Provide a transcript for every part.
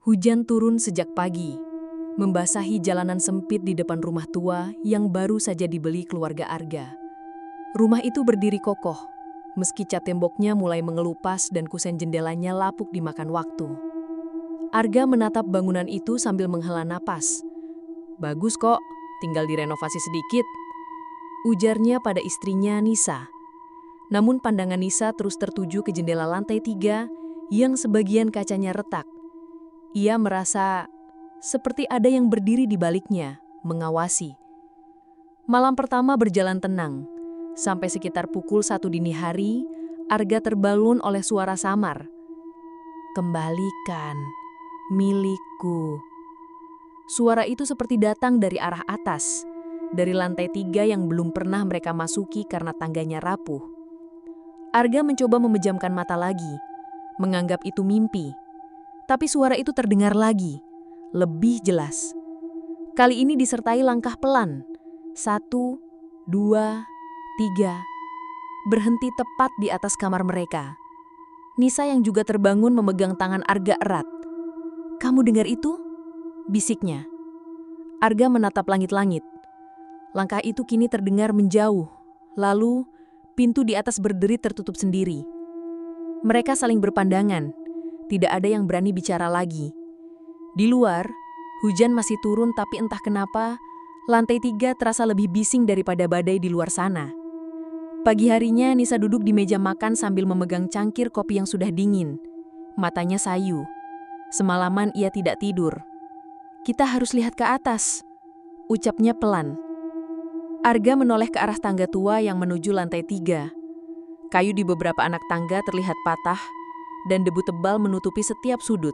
Hujan turun sejak pagi, membasahi jalanan sempit di depan rumah tua yang baru saja dibeli keluarga Arga. Rumah itu berdiri kokoh, meski cat temboknya mulai mengelupas dan kusen jendelanya lapuk dimakan waktu. Arga menatap bangunan itu sambil menghela napas. "Bagus kok, tinggal direnovasi sedikit," ujarnya pada istrinya Nisa. Namun pandangan Nisa terus tertuju ke jendela lantai 3 yang sebagian kacanya retak. Ia merasa seperti ada yang berdiri di baliknya, mengawasi. Malam pertama berjalan tenang. Sampai sekitar pukul 1 dini hari, Arga terbangun oleh suara samar. "Kembalikan, milikku." Suara itu seperti datang dari arah atas, dari lantai 3 yang belum pernah mereka masuki karena tangganya rapuh. Arga mencoba memejamkan mata lagi, menganggap itu mimpi. Tapi suara itu terdengar lagi, lebih jelas. Kali ini disertai langkah pelan. 1, 2, 3. Berhenti tepat di atas kamar mereka. Nisa yang juga terbangun memegang tangan Arga erat. "Kamu dengar itu?" bisiknya. Arga menatap langit-langit. Langkah itu kini terdengar menjauh. Lalu, pintu di atas berderit tertutup sendiri. Mereka saling berpandangan. Tidak ada yang berani bicara lagi. Di luar, hujan masih turun tapi entah kenapa, lantai 3 terasa lebih bising daripada badai di luar sana. Pagi harinya Nisa duduk di meja makan sambil memegang cangkir kopi yang sudah dingin. Matanya sayu. Semalaman ia tidak tidur. "Kita harus lihat ke atas," ucapnya pelan. Arga menoleh ke arah tangga tua yang menuju lantai 3. Kayu di beberapa anak tangga terlihat patah, dan debu tebal menutupi setiap sudut.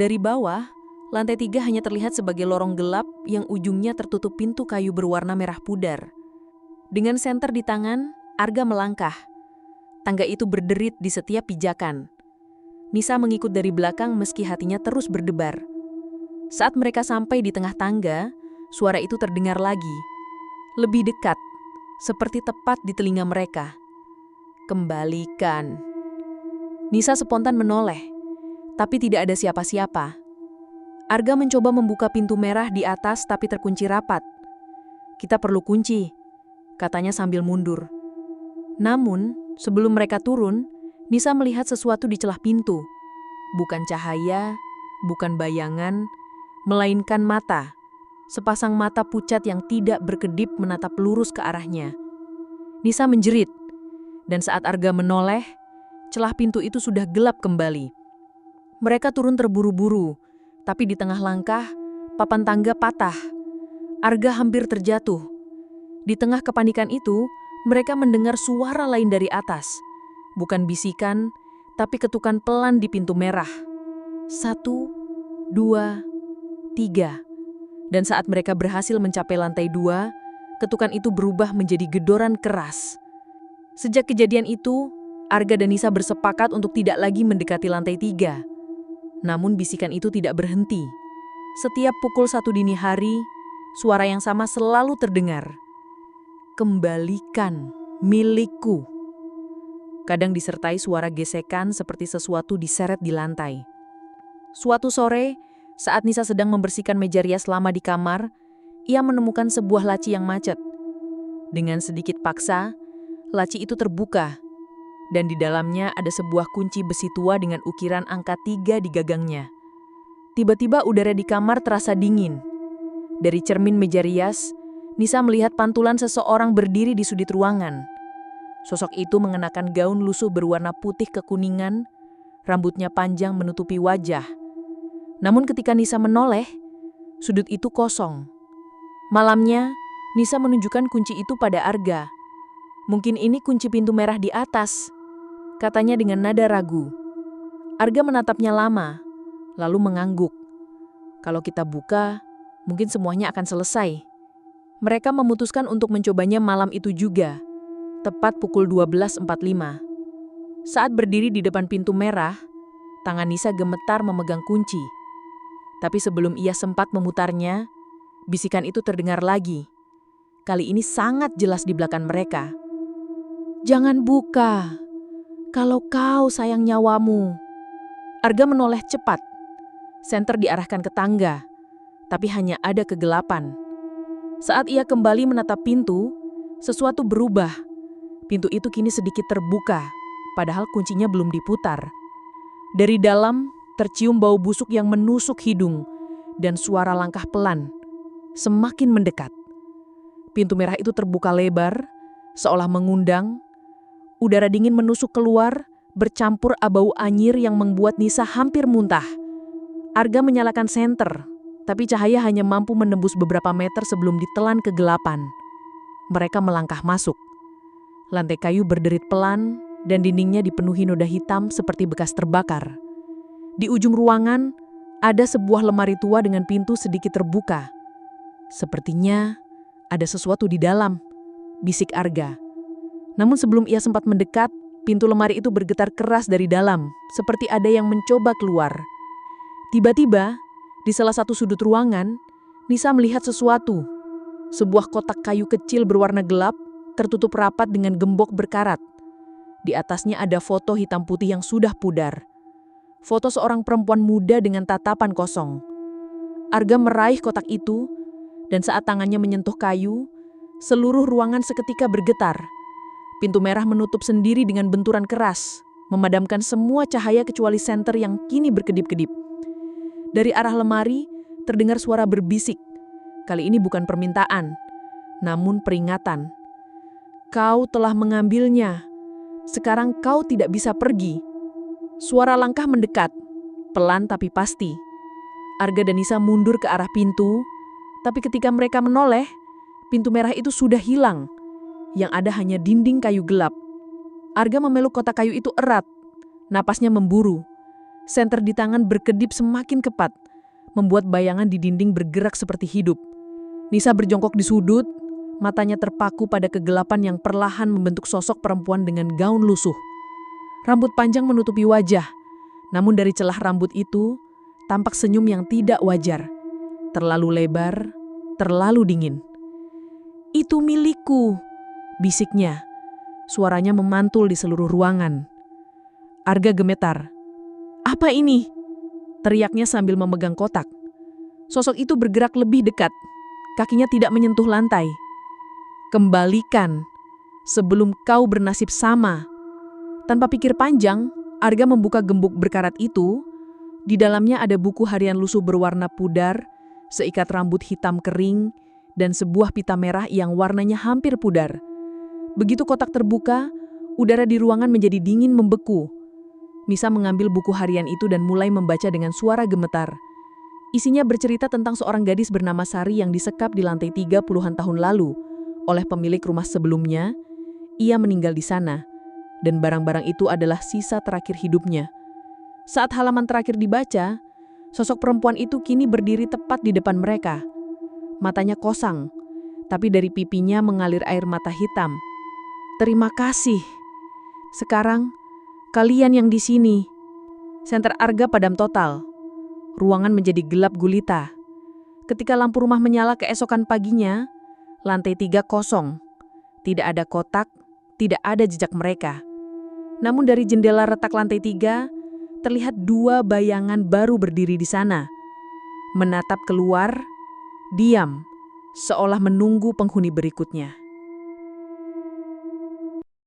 Dari bawah, lantai 3 hanya terlihat sebagai lorong gelap yang ujungnya tertutup pintu kayu berwarna merah pudar. Dengan senter di tangan, Arga melangkah. Tangga itu berderit di setiap pijakan. Nisa mengikut dari belakang meski hatinya terus berdebar. Saat mereka sampai di tengah tangga, suara itu terdengar lagi. Lebih dekat, seperti tepat di telinga mereka. "Kembalikan." Nisa spontan menoleh, tapi tidak ada siapa-siapa. Arga mencoba membuka pintu merah di atas tapi terkunci rapat. "Kita perlu kunci," katanya sambil mundur. Namun, sebelum mereka turun, Nisa melihat sesuatu di celah pintu. Bukan cahaya, bukan bayangan, melainkan mata. Sepasang mata pucat yang tidak berkedip menatap lurus ke arahnya. Nisa menjerit, dan saat Arga menoleh, celah pintu itu sudah gelap kembali. Mereka turun terburu-buru, tapi di tengah langkah, papan tangga patah. Arga hampir terjatuh. Di tengah kepanikan itu, mereka mendengar suara lain dari atas. Bukan bisikan, tapi ketukan pelan di pintu merah. 1, 2, 3. Dan saat mereka berhasil mencapai lantai 2, ketukan itu berubah menjadi gedoran keras. Sejak kejadian itu, Arga dan Nisa bersepakat untuk tidak lagi mendekati lantai 3. Namun bisikan itu tidak berhenti. Setiap pukul 1 dini hari, suara yang sama selalu terdengar. "Kembalikan, milikku." Kadang disertai suara gesekan seperti sesuatu diseret di lantai. Suatu sore, saat Nisa sedang membersihkan meja rias lama di kamar, ia menemukan sebuah laci yang macet. Dengan sedikit paksa, laci itu terbuka, dan di dalamnya ada sebuah kunci besi tua dengan ukiran angka 3 di gagangnya. Tiba-tiba udara di kamar terasa dingin. Dari cermin meja rias, Nisa melihat pantulan seseorang berdiri di sudut ruangan. Sosok itu mengenakan gaun lusuh berwarna putih kekuningan, rambutnya panjang menutupi wajah. Namun ketika Nisa menoleh, sudut itu kosong. Malamnya, Nisa menunjukkan kunci itu pada Arga. "Mungkin ini kunci pintu merah di atas," katanya dengan nada ragu. Arga menatapnya lama, lalu mengangguk. "Kalau kita buka, mungkin semuanya akan selesai." Mereka memutuskan untuk mencobanya malam itu juga, tepat pukul 12.45. Saat berdiri di depan pintu merah, tangan Nisa gemetar memegang kunci. Tapi sebelum ia sempat memutarnya, bisikan itu terdengar lagi. Kali ini sangat jelas di belakang mereka. "Jangan buka, kalau kau sayang nyawamu." Arga menoleh cepat. Senter diarahkan ke tangga, tapi hanya ada kegelapan. Saat ia kembali menatap pintu, sesuatu berubah. Pintu itu kini sedikit terbuka, padahal kuncinya belum diputar. Dari dalam, tercium bau busuk yang menusuk hidung, dan suara langkah pelan, semakin mendekat. Pintu merah itu terbuka lebar, seolah mengundang. Udara dingin menusuk keluar, bercampur bau anyir yang membuat Nisa hampir muntah. Arga menyalakan senter, tapi cahaya hanya mampu menembus beberapa meter sebelum ditelan kegelapan. Mereka melangkah masuk. Lantai kayu berderit pelan, dan dindingnya dipenuhi noda hitam seperti bekas terbakar. Di ujung ruangan, ada sebuah lemari tua dengan pintu sedikit terbuka. Sepertinya ada sesuatu di dalam, bisik Arga. Namun sebelum ia sempat mendekat, pintu lemari itu bergetar keras dari dalam, seperti ada yang mencoba keluar. Tiba-tiba, di salah satu sudut ruangan, Nisa melihat sesuatu. Sebuah kotak kayu kecil berwarna gelap, tertutup rapat dengan gembok berkarat. Di atasnya ada foto hitam putih yang sudah pudar. Foto seorang perempuan muda dengan tatapan kosong. Arga meraih kotak itu, dan saat tangannya menyentuh kayu, seluruh ruangan seketika bergetar. Pintu merah menutup sendiri dengan benturan keras, memadamkan semua cahaya kecuali senter yang kini berkedip-kedip. Dari arah lemari, terdengar suara berbisik. Kali ini bukan permintaan, namun peringatan. Kau telah mengambilnya. Sekarang kau tidak bisa pergi. Suara langkah mendekat, pelan tapi pasti. Arga dan Nisa mundur ke arah pintu, tapi ketika mereka menoleh, pintu merah itu sudah hilang. Yang ada hanya dinding kayu gelap. Arga memeluk kotak kayu itu erat, napasnya memburu. Senter di tangan berkedip semakin ketat, membuat bayangan di dinding bergerak seperti hidup. Nisa berjongkok di sudut, matanya terpaku pada kegelapan yang perlahan membentuk sosok perempuan dengan gaun lusuh. Rambut panjang menutupi wajah, namun dari celah rambut itu, tampak senyum yang tidak wajar. Terlalu lebar, terlalu dingin. Itu milikku, bisiknya. Suaranya memantul di seluruh ruangan. Arga gemetar. Apa ini? Teriaknya sambil memegang kotak. Sosok itu bergerak lebih dekat. Kakinya tidak menyentuh lantai. Kembalikan, sebelum kau bernasib sama. Tanpa pikir panjang, Arga membuka gembok berkarat itu. Di dalamnya ada buku harian lusuh berwarna pudar, seikat rambut hitam kering, dan sebuah pita merah yang warnanya hampir pudar. Begitu kotak terbuka, udara di ruangan menjadi dingin membeku. Nisa mengambil buku harian itu dan mulai membaca dengan suara gemetar. Isinya bercerita tentang seorang gadis bernama Sari yang disekap di lantai 3 puluhan tahun lalu oleh pemilik rumah sebelumnya. Ia meninggal di sana, dan barang-barang itu adalah sisa terakhir hidupnya. Saat halaman terakhir dibaca, sosok perempuan itu kini berdiri tepat di depan mereka. Matanya kosong, tapi dari pipinya mengalir air mata hitam. Terima kasih. Sekarang, kalian yang di sini. Senter Arga padam total. Ruangan menjadi gelap gulita. Ketika lampu rumah menyala keesokan paginya, lantai 3 kosong. Tidak ada kotak, tidak ada jejak mereka. Namun dari jendela retak lantai 3, terlihat 2 bayangan baru berdiri di sana. Menatap keluar, diam, seolah menunggu penghuni berikutnya.